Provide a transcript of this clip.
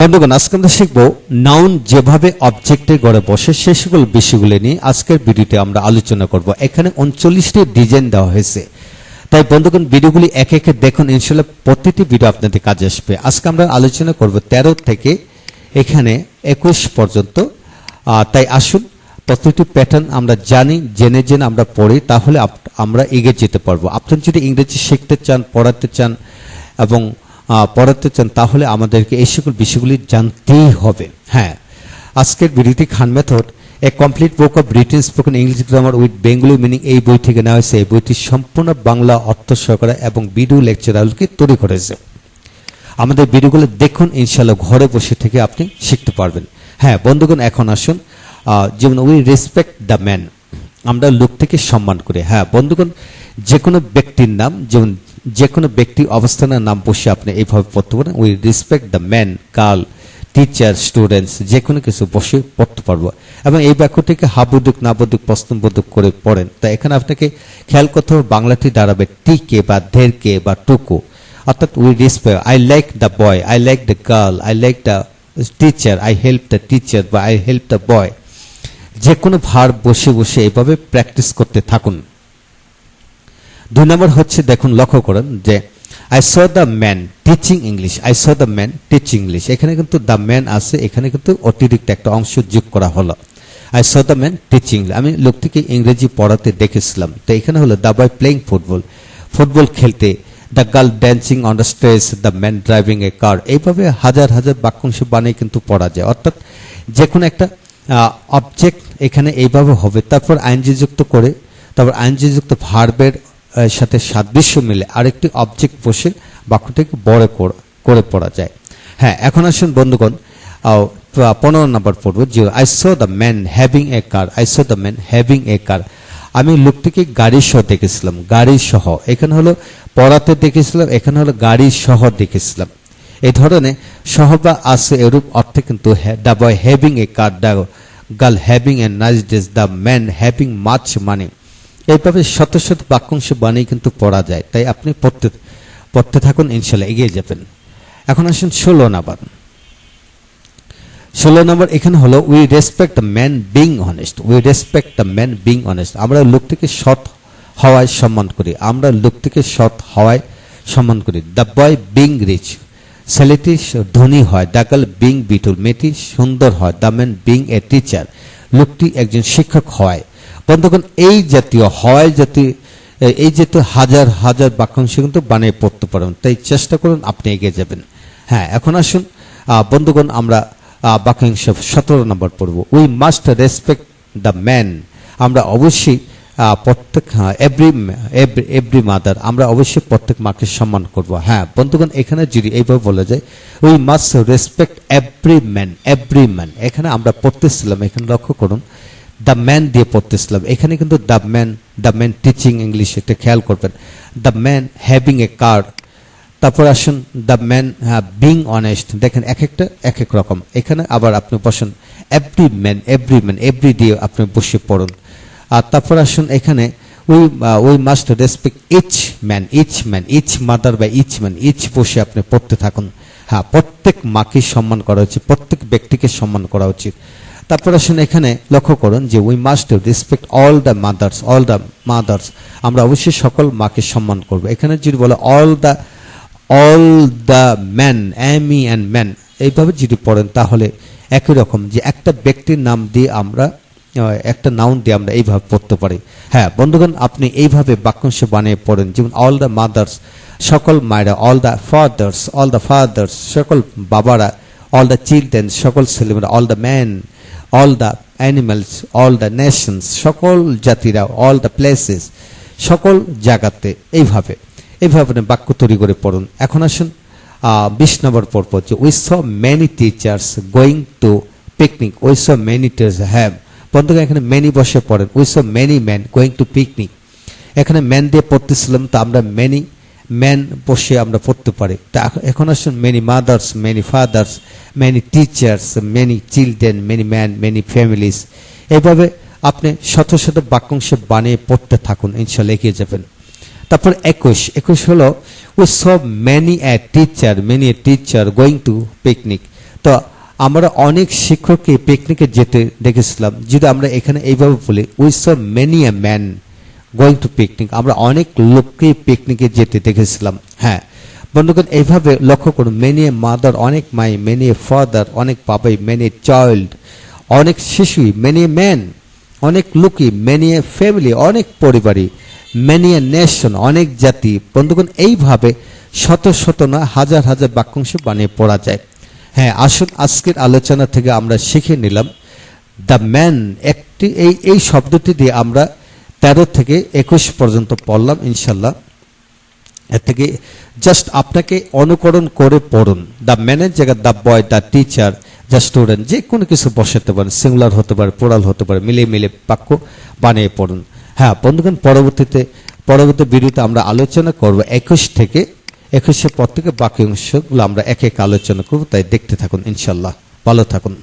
বন্ধুগণ, আজকে আমরা শিখব নাউন যেভাবে অবজেক্টের গড়ে বসে সে সকল বিষয়গুলো নিয়ে আজকের ভিডিওতে আমরা আলোচনা করব। এখানে 39টি ডিজাইন দেওয়া হয়েছে, তাই বন্ধুগণ ভিডিওগুলি একে একে দেখুন, ইনশাআল্লাহ প্রতিটি ভিডিও আপনাদের কাজে আসবে। আজকে আমরা আলোচনা করব 13 থেকে এখানে 21 পর্যন্ত। তাই আসুন প্রতিটি প্যাটার্ন আমরা জানি, জেনে জেনে আমরা পড়ি, তাহলে আমরা এগিয়ে যেতে পারবো। আপনি যদি ইংরেজি শিখতে চান, পড়াতে চান এবং পড়াতে চান, তাহলে আমাদেরকে এই সকল বিষয়গুলি জানতেই হবে। হ্যাঁ, আজকের ভিডিওটি Khan method a complete book of written spoken English grammar with Bengali meaning এই বই থেকে নেওয়া হয়েছে। এই বইটি সম্পূর্ণ বাংলা অর্থ সহকারে এবং ভিডিও লেকচারগুলোকে তৈরি করেছে। আমাদের ভিডিওগুলো দেখুন, ইনশাআল্লাহ ঘরে বসে থেকে আপনি শিখতে পারবেন। হ্যাঁ বন্ধুগণ, এখন আসুন, যেমন উই রেসপেক্ট দ্য ম্যান, আমরা লোকটিকে সম্মান করি। হ্যাঁ বন্ধুগণ, যে কোনো ব্যক্তির নাম, যেমন যে কোনো ব্যক্তি অবস্থানের নাম বসে আপনি এইভাবে পড়তে পারেন। We respect the man, girl, teacher, students, যে কোনো কিছু বসে পড়তে পারবো। এবং এই বাক্যটিকে হাবোধক, নাবোধক, প্রশ্নবোধক করে পড়েন। তো এখানে আপনাকে খেয়াল করতে হবে বাংলাটি দাঁড়াবে টিকে বা ধেরকে বা টুকু, অর্থাৎ we respect, I like the boy, I like the girl, I like the teacher, I help the teacher বা আই হেল্প দ্য বয়। যে কোনো ভার্ব বসে বসে এইভাবে প্র্যাকটিস করতে থাকুন। 2 নম্বর হচ্ছে, দেখুন লক্ষ্য করেন যে I saw the man teaching English, I saw the man teaching English. এখানে কিন্তু দ্য ম্যান আছে, এখানে কিন্তু অতিরিক্ত একটা অংশ যোগ করা হলো। I saw the man teaching, আমি লোকটিকে ইংরেজি পড়াতে দেখেছিলাম। তো এখানে হলো the boy playing football, football খেলতে, the girl dancing on the stage, the man driving a car. এইভাবে হাজার হাজার বাক্যাংশ বানিয়ে কিন্তু পড়া যায়। অর্থাৎ যে কোনো একটা অবজেক্ট এখানে এইভাবে হবে, তারপর আইনজি যুক্ত করে, তারপর আইনজি যুক্ত ভার্বের সাথে সাদৃশ্য মিলে আরেকটি অবজেক্ট বসে বাক্যটিকে বড় করে পড়া যায়। হ্যাঁ, এখন আসুন বন্ধুগণ 15 নম্বর পড়ব, যে I saw the man having a car, I saw the man having a car. আমি লোকটিকে গাড়ি সহ দেখেছিলাম, গাড়ি সহ, এখানে হলো পড়াতে দেখেছিলাম, এখানে হলো গাড়ি সহ দেখেছিলাম। এই ধরনের সহ বা আছে এরূপ অর্থে কিন্তু the boy having a car, the girl having a nice dress, the man having much money. এইভাবে শত শত বাক্যাংশ বানিয়ে কিন্তু পড়া যায়। তাই আপনি পড়তে থাকুন, ইনশাআল্লাহ এগিয়ে যাবেন। এখন আসুন 16 নম্বর, এখানে হলো we respect the man being honest, we respect the man being honest. আমরা লোকটিকে সৎ হওয়ায় সম্মান করি, আমরা লোকটিকে সৎ হওয়ায় সম্মান করি। দ্য বয় বিং রিচ, ছেলেটি ধনী হয়। দ্য গার্ল বিং বিউটিফুল, মেয়েটি সুন্দর হয়। The man being a teacher, লোকটি একজন শিক্ষক হয়। বন্ধুগণ, এই জাতীয় হাজার হাজার বাক্যাংশ কিন্তু বানিয়ে পড়তে পারেন। তাই চেষ্টা করুন, আপনি এগিয়ে যাবেন। হ্যাঁ, এখন আসুন বন্ধুগণ, আমরা বাক্যাংশ 17 নম্বর পড়ব। We must respect the man, আমরা অবশ্যই প্রত্যেক এভরি মাদার, আমরা অবশ্যই প্রত্যেক মাকে সম্মান করব। হ্যাঁ বন্ধুগণ, এখানে যদি এইভাবে বলা যায় we must respect every man, এখানে আমরা পড়তেছিলাম, এখানে লক্ষ্য করুন দ্য ম্যান দিয়ে পড়তেছিলাম, এখানে কিন্তু দ্য ম্যান টিচিং ইংলিশ, একটা খেয়াল করবেন। দ্য ম্যান হ্যাভিং এ কার, তারপর আসুন দ্য ম্যান বিং অনেস্ট, দেখেন এক একটা এক এক রকম। এখানে আবার আপনি বসুন এভরি ম্যান, এভরি দিয়ে আপনি বসে পড়ুন। আর তারপর আসুন এখানে we must respect each man, each mother বা ইচ ম্যান, ইচ বসে আপনি পড়তে থাকুন। হ্যাঁ, প্রত্যেক মাকে সম্মান করা উচিত, প্রত্যেক ব্যক্তিকে সম্মান করা উচিত। তারপর আসুন এখানে লক্ষ্য করুন যে we must respect all the mothers, আমরা অবশ্যই সকল মাকে সম্মান করব। এখানে যদি বলে অল দ্য ম্যান, এমি অ্যান্ড ম্যান, এইভাবে যদি পড়েন তাহলে একই রকম যে একটা ব্যক্তির নাম দিয়ে আমরা একটা নাউন দিয়ে আমরা এইভাবে পড়তে পারি। হ্যাঁ বন্ধুগণ, আপনি এইভাবে বাক্যাংশ বানিয়ে পড়েন, যেমন অল দ্য মাদার্স, সকল মায়েরা, অল দ্য ফাদার্স, সকল বাবারা, অল দ্য চিলড্রেন, সকল ছেলেমেয়েরা, all the man, all the animals, all the Nations, সকল জাতিরা, অল দ্য প্লেসেস, সকল জায়গাতে। এইভাবে বাক্য তৈরি করে পড়ুন। এখন আসুন 20 নম্বর পড়ব, যে we saw many teachers going to picnic, we saw many teachers have. বন্ধুগণ, এখানে মেনি বসে পড়েন। We saw many man going to picnic, এখানে ম্যান দিয়ে পড়তেছিলাম, তো আমরা মেনি ম্যান বসে আমরা পড়তে পারি। তা এখন আসুন many mother's, many father's, many teachers, many children, many man, many families. এইভাবে আপনি শত শত বাক্যাংশ বানিয়ে পড়তে থাকুন, ইনশাআল্লাহ এগিয়ে যাবেন। তারপর 21 হলো we saw many a teacher going to picnic, তো আমরা অনেক শিক্ষককে পিকনিকে যেতে দেখেছিলাম। যদি আমরা এখানে এইভাবে বলি, we saw many a man going to picnic, আমরা অনেক লোককে পিকনিকে যেতে দেখেছিলাম। হ্যাঁ বন্ধুগণ, এইভাবে লক্ষ্য করুন, মেনি এ মাদার, অনেক মাই, মেনি এ ফাদার, অনেক বাবাই, মেনি এ চাইল্ড, অনেক শিশুই, মেনি এ ম্যান, অনেক লোকই, মেনি এ ফ্যামিলি, অনেক পরিবারই, মেনি এ নেশন, অনেক জাতি। বন্ধুগণ, এইভাবে শত শত নয় হাজার হাজার বাক্যাংশ বানিয়ে পড়া যায়। হ্যাঁ, আসুন আজকের আলোচনা থেকে আমরা শিখে নিলাম দ্য ম্যান। একটি এই শব্দটি দিয়ে আমরা 13 থেকে 21 পর্যন্ত পড়লাম ইনশাল্লাহ। এর থেকে জাস্ট আপনাকে অনুকরণ করে পড়ুন। দ্য ম্যানের জায়গায় the boy, the teacher, the student, যে কোনো কিছু বসাতে পারেন, সিঙ্গুলার হতে পারে, প্লুরাল হতে পারে, মিলিয়ে মিলিয়ে বাক্য বানিয়ে পড়ুন। হ্যাঁ বন্ধুগণ, পরবর্তী ভিডিওতে আমরা আলোচনা করব 21 থেকে 21 পর থেকে বাকি অংশগুলো আমরা এক এক আলোচনা করব, তাই দেখতে থাকুন ইনশাল্লাহ। ভালো থাকুন।